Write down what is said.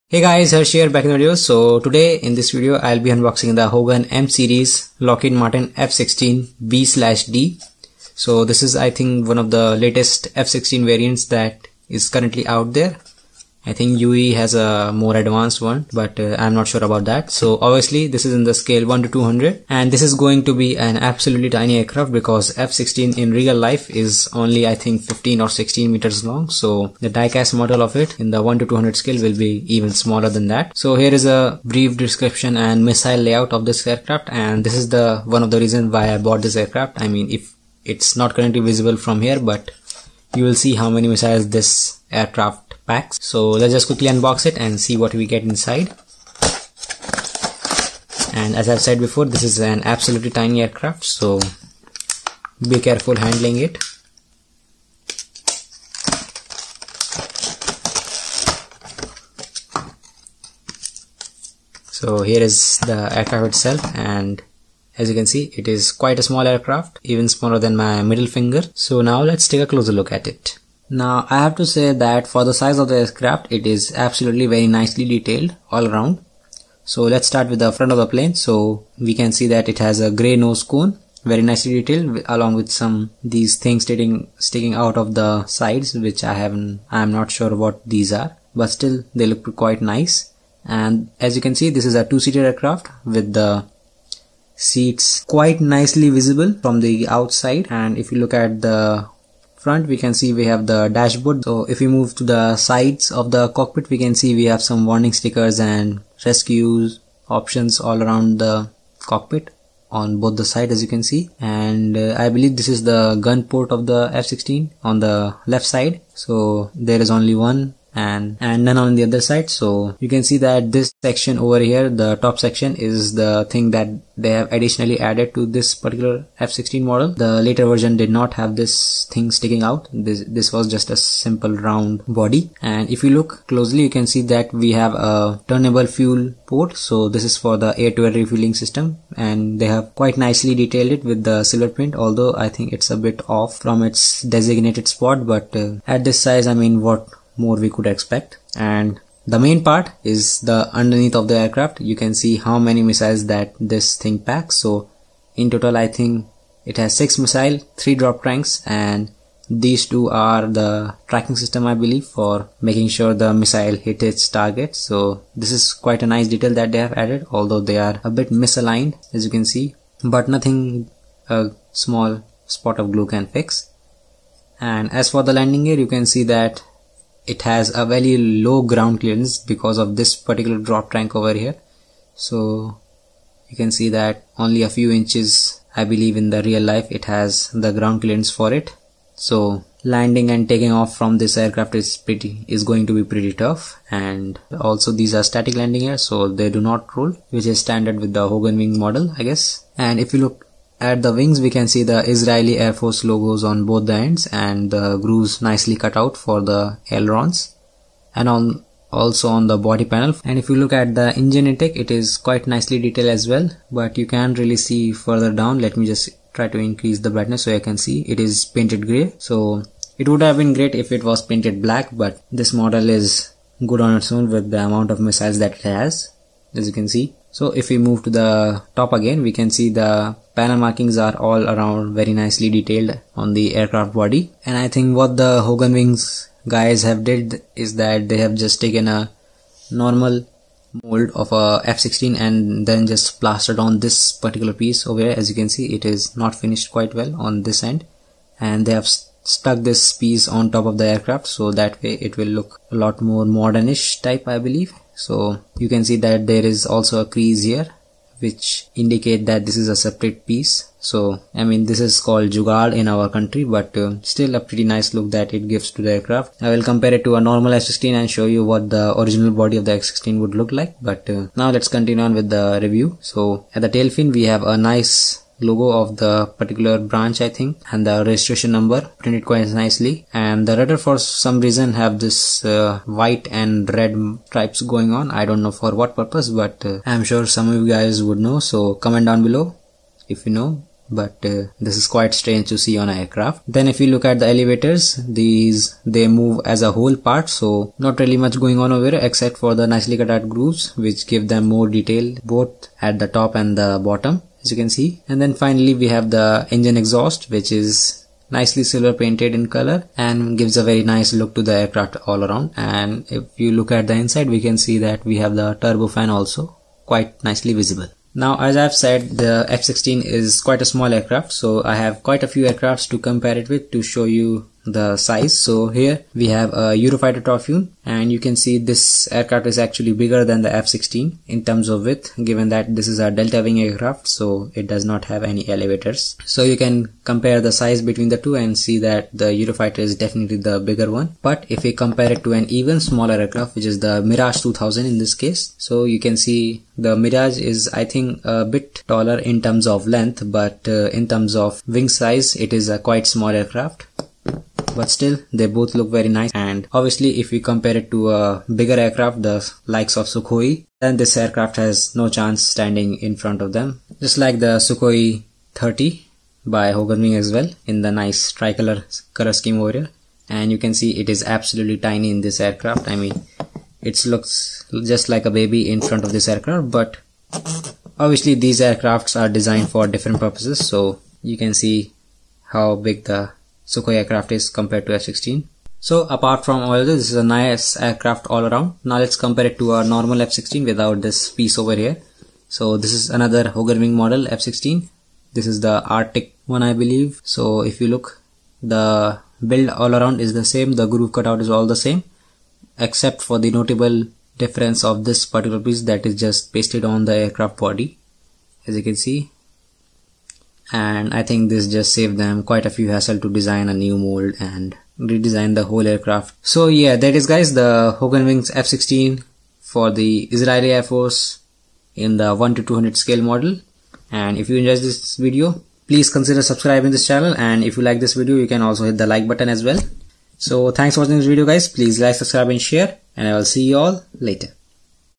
Hey guys, Harsh here back in the video. So today in this video I'll be unboxing the Hogan M series Lockheed Martin F-16 B/D. So this is I think one of the latest F-16 variants that is currently out there. I think UE has a more advanced one, but I'm not sure about that. So obviously this is in the scale 1 to 200 and this is going to be an absolutely tiny aircraft because F-16 in real life is only I think 15 or 16 meters long. So the diecast model of it in the 1 to 200 scale will be even smaller than that. So here is a brief description and missile layout of this aircraft, and this is the one of the reasons why I bought this aircraft. I mean, if it's not currently visible from here, but you will see how many missiles this aircraft packs. So let's just quickly unbox it and see what we get inside. And as I've said before, this is an absolutely tiny aircraft, so be careful handling it. So here is the aircraft itself, and as you can see, it is quite a small aircraft, even smaller than my middle finger. So now let's take a closer look at it. Now I have to say that for the size of the aircraft, it is absolutely very nicely detailed all around. So let's start with the front of the plane. So we can see that it has a grey nose cone, very nicely detailed, along with some these things sticking out of the sides, which I'm not sure what these are, but still they look quite nice. And as you can see, this is a two-seater aircraft with the seats quite nicely visible from the outside. And if you look at the front, we can see we have the dashboard. So if we move to the sides of the cockpit, we can see we have some warning stickers and rescue options all around the cockpit on both the sides, as you can see. And I believe this is the gun port of the F-16 on the left side. So there is only one and none on the other side. So you can see that this section over here, the top section, is the thing that they have additionally added to this particular F-16 model. The later version did not have this thing sticking out. This was just a simple round body. And if you look closely, you can see that we have a turnable fuel port. So this is for the air-to-air refueling system, and they have quite nicely detailed it with the silver print, although I think it's a bit off from its designated spot. But at this size, I mean, what more we could expect. And the main part is the underneath of the aircraft. You can see how many missiles that this thing packs. So in total, I think it has 6 missiles, 3 drop tanks, and these 2 are the tracking system, I believe, for making sure the missile hit its target. So this is quite a nice detail that they have added, although they are a bit misaligned, as you can see, but nothing a small spot of glue can fix. And as for the landing gear, you can see that it has a very low ground clearance because of this particular drop tank over here. So you can see that only a few inches, I believe, in the real life it has the ground clearance for it. So landing and taking off from this aircraft is going to be pretty tough. And also these are static landing gear, so they do not roll, which is standard with the Hogan wing model, I guess. And if you look at the wings, we can see the Israeli Air Force logos on both the ends, and the grooves nicely cut out for the ailerons, and also on the body panel. And if you look at the engine intake, it is quite nicely detailed as well, but you can't really see further down. Let me just try to increase the brightness so you can see it is painted grey. So it would have been great if it was painted black, but this model is good on its own with the amount of missiles that it has, as you can see. So if we move to the top again, we can see the panel markings are all around very nicely detailed on the aircraft body. And I think what the Hogan wings guys have did is that they have just taken a normal mold of a F-16 and then just plastered on this particular piece over here. As you can see, it is not finished quite well on this end, and they have stuck this piece on top of the aircraft, so that way it will look a lot more modernish type, I believe. So you can see that there is also a crease here, which indicate that this is a separate piece. So I mean, this is called jugaad in our country, but still a pretty nice look that it gives to the aircraft. I will compare it to a normal F-16 and show you what the original body of the F-16 would look like. But now let's continue on with the review. So at the tail fin, we have a nice logo of the particular branch, I think, and the registration number printed quite nicely. And the rudder, for some reason, have this white and red stripes going on. I don't know for what purpose, but I'm sure some of you guys would know. So comment down below if you know. but this is quite strange to see on an aircraft. Then if you look at the elevators, they move as a whole part, so not really much going on over here except for the nicely cut out grooves which give them more detail both at the top and the bottom, as you can see. And then finally we have the engine exhaust, which is nicely silver painted in color and gives a very nice look to the aircraft all around. And if you look at the inside, we can see that we have the turbo fan also quite nicely visible. Now, as I've said, the F-16 is quite a small aircraft, so I have quite a few aircrafts to compare it with to show you the size. So here we have a Eurofighter Typhoon, and you can see this aircraft is actually bigger than the F-16 in terms of width, given that this is a delta wing aircraft, so it does not have any elevators. So you can compare the size between the two and see that the Eurofighter is definitely the bigger one. But if we compare it to an even smaller aircraft, which is the Mirage 2000 in this case, so you can see the Mirage is, I think, a bit taller in terms of length, but in terms of wing size, it is a quite small aircraft. But still, they both look very nice. And obviously, if we compare it to a bigger aircraft, the likes of Sukhoi, then this aircraft has no chance standing in front of them. Just like the Sukhoi 30 by Hogan Wing as well, in the nice tricolor color scheme over here. And you can see it is absolutely tiny in this aircraft. I mean, it looks just like a baby in front of this aircraft, but obviously these aircrafts are designed for different purposes. So you can see how big the Sukhoi aircraft is compared to F-16. So apart from all this is a nice aircraft all around. Now let's compare it to a normal F-16 without this piece over here. So this is another Hogan Wing model F-16. This is the Arctic one, I believe. So if you look, the build all around is the same. The groove cutout is all the same, except for the notable difference of this particular piece that is just pasted on the aircraft body, as you can see. And I think this just saved them quite a few hassle to design a new mold and redesign the whole aircraft. So yeah, that is guys the Hogan Wings F-16 for the Israeli Air Force in the 1:200 scale model. And if you enjoyed this video, please consider subscribing this channel, and if you like this video, you can also hit the like button as well. So thanks for watching this video guys. Please like, subscribe and share, and I will see you all later.